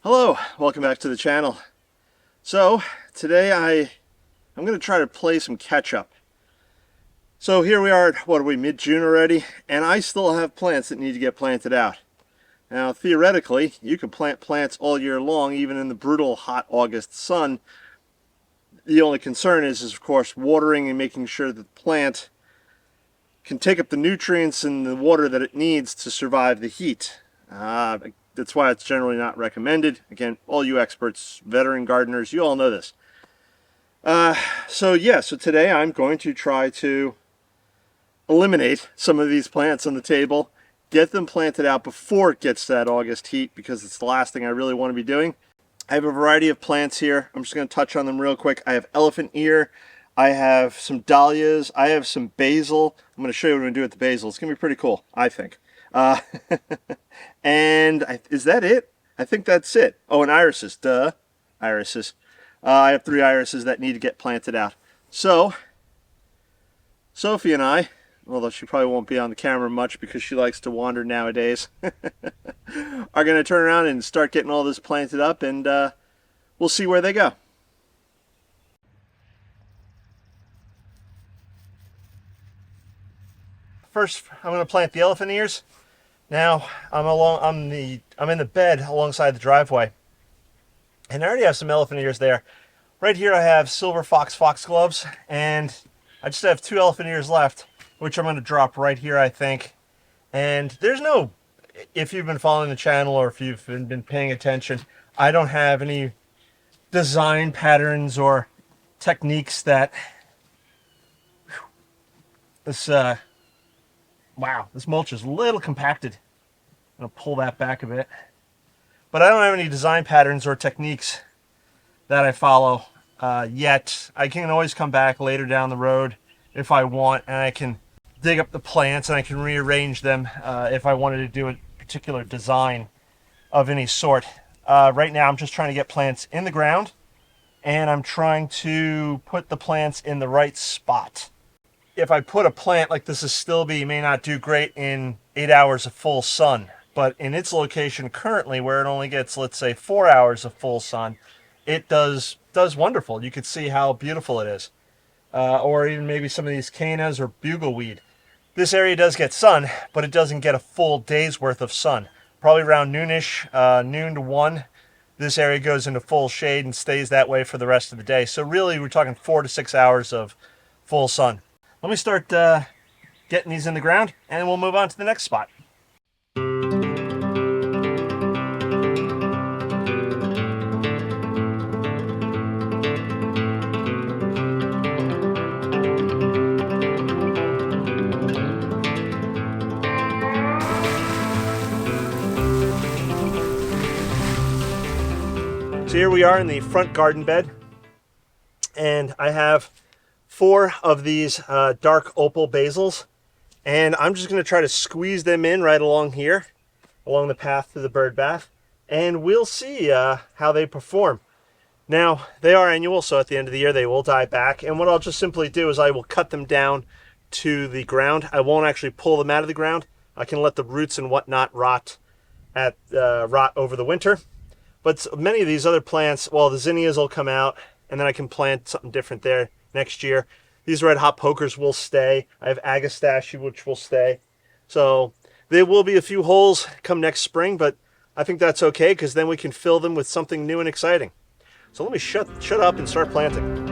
Hello, welcome back to the channel. So today I'm going to try to play some catch up. So here we are at, what are we, mid-June already, and I still have plants that need to get planted out. Now theoretically you can plant plants all year long, even in the brutal hot August sun. The only concern is of course watering and making sure that the plant can take up the nutrients and the water that it needs to survive the heat. That's why it's generally not recommended. Again, all you experts, veteran gardeners, you all know this. So today I'm going to try to eliminate some of these plants on the table, get them planted out before it gets to that August heat, because it's the last thing I really want to be doing. I have a variety of plants here. I'm just going to touch on them real quick. I have elephant ear, I have some dahlias, I have some basil. I'm going to show you what I'm going to do with the basil. It's going to be pretty cool, I think. Is that it? I think that's it. Oh, and irises, duh. Irises. I have 3 irises that need to get planted out. So, Sophie and I, although she probably won't be on the camera much because she likes to wander nowadays, are going to turn around and start getting all this planted up, and we'll see where they go. First, I'm going to plant the elephant ears. Now I'm in the bed alongside the driveway, and I already have some elephant ears there. Right here I have silver foxgloves, and I just have 2 elephant ears left, which I'm going to drop right here, I think. And there's no, if you've been following the channel or if you've been paying attention, I don't have any design patterns or techniques that wow, this mulch is a little compacted. I'm going to pull that back a bit. But I don't have any design patterns or techniques that I follow yet. I can always come back later down the road if I want, and I can dig up the plants and I can rearrange them if I wanted to do a particular design of any sort. Right now I'm just trying to get plants in the ground, and I'm trying to put the plants in the right spot. If I put a plant like this astilbe, may not do great in 8 hours of full sun, but in its location currently, where it only gets, let's say, 4 hours of full sun, it does wonderful. You can see how beautiful it is. Or even maybe some of these cannas or bugleweed. This area does get sun, but it doesn't get a full day's worth of sun. Probably around noonish, noon to 1, this area goes into full shade and stays that way for the rest of the day. So really, we're talking 4 to 6 hours of full sun. Let me start getting these in the ground, and then we'll move on to the next spot. So here we are in the front garden bed, and I have 4 of these dark opal basils, and I'm just going to try to squeeze them in right along here, along the path to the bird bath, and we'll see how they perform. Now, they are annual, so at the end of the year they will die back, and what I'll just simply do is I will cut them down to the ground. I won't actually pull them out of the ground. I can let the roots and whatnot rot over the winter. But many of these other plants, well, the zinnias will come out, and then I can plant something different there next year. These red hot pokers will stay. I have agastache, which will stay. So there will be a few holes come next spring, but I think that's okay, because then we can fill them with something new and exciting. So let me shut up and start planting.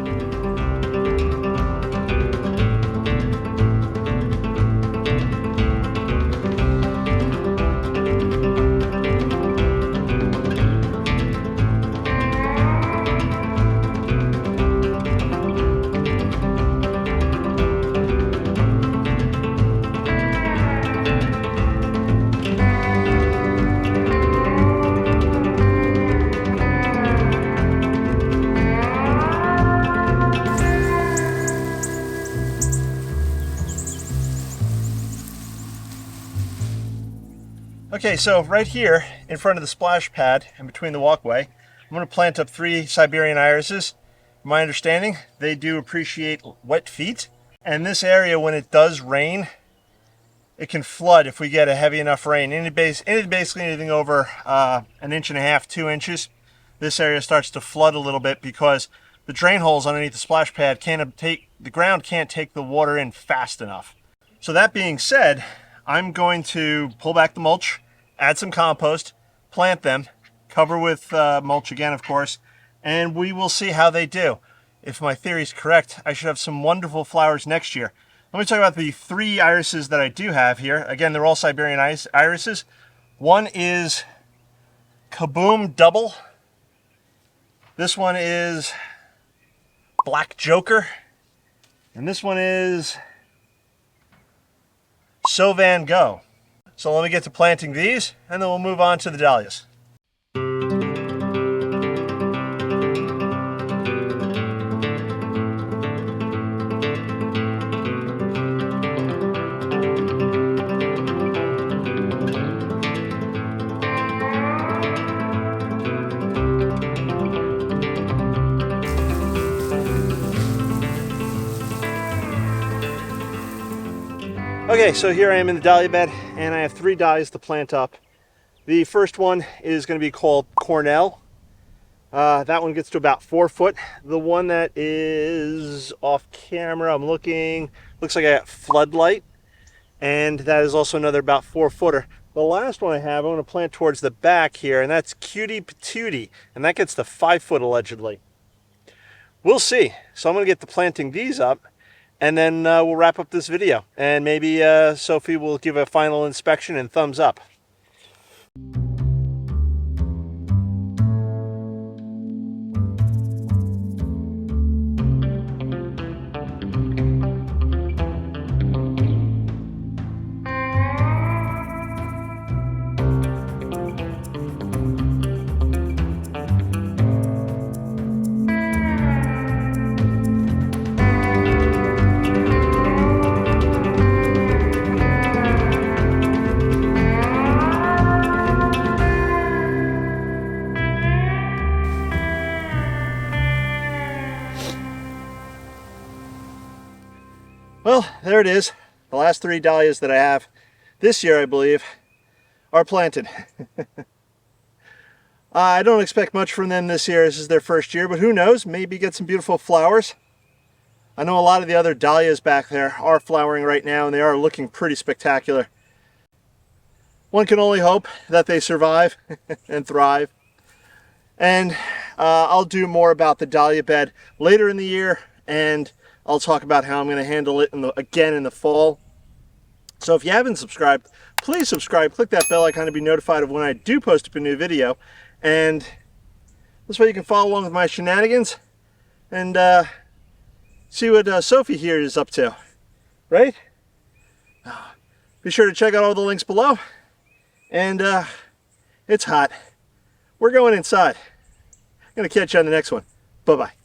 Okay, so right here in front of the splash pad and between the walkway, I'm going to plant up 3 Siberian irises. From my understanding, they do appreciate wet feet. And this area, when it does rain, it can flood if we get a heavy enough rain. Basically anything over 1.5 to 2 inches, this area starts to flood a little bit because the drain holes underneath the splash pad the ground can't take the water in fast enough. So that being said, I'm going to pull back the mulch, add some compost, plant them, cover with mulch again, of course, and we will see how they do. If my theory is correct, I should have some wonderful flowers next year. Let me talk about the 3 irises that I do have here. Again, they're all Siberian irises. One is Kaboom Double. This one is Black Joker. And this one is So Van Gogh. So let me get to planting these, and then we'll move on to the dahlias. Okay, so here I am in the dahlia bed, and I have 3 dahlias to plant up. The first one is going to be called Cornell. That one gets to about 4 foot. The one that is off camera, I'm looking, looks like I got Floodlight, and that is also another about 4-footer. The last one I have, I'm going to plant towards the back here, and that's Cutie Patootie, and that gets to 5 foot allegedly. We'll see. So I'm going to get to planting these up, and then we'll wrap up this video, and maybe Sophie will give a final inspection and thumbs up. Well, there it is. The last 3 dahlias that I have this year, I believe, are planted. I don't expect much from them this year. This is their first year, but who knows? Maybe get some beautiful flowers. I know a lot of the other dahlias back there are flowering right now, and they are looking pretty spectacular. One can only hope that they survive and thrive. And I'll do more about the dahlia bed later in the year, and I'll talk about how I'm going to handle it again in the fall. So if you haven't subscribed, please subscribe. Click that bell icon to be notified of when I do post up a new video. And this way you can follow along with my shenanigans and see what Sophie here is up to. Right? Be sure to check out all the links below. And it's hot. We're going inside. I'm going to catch you on the next one. Bye-bye.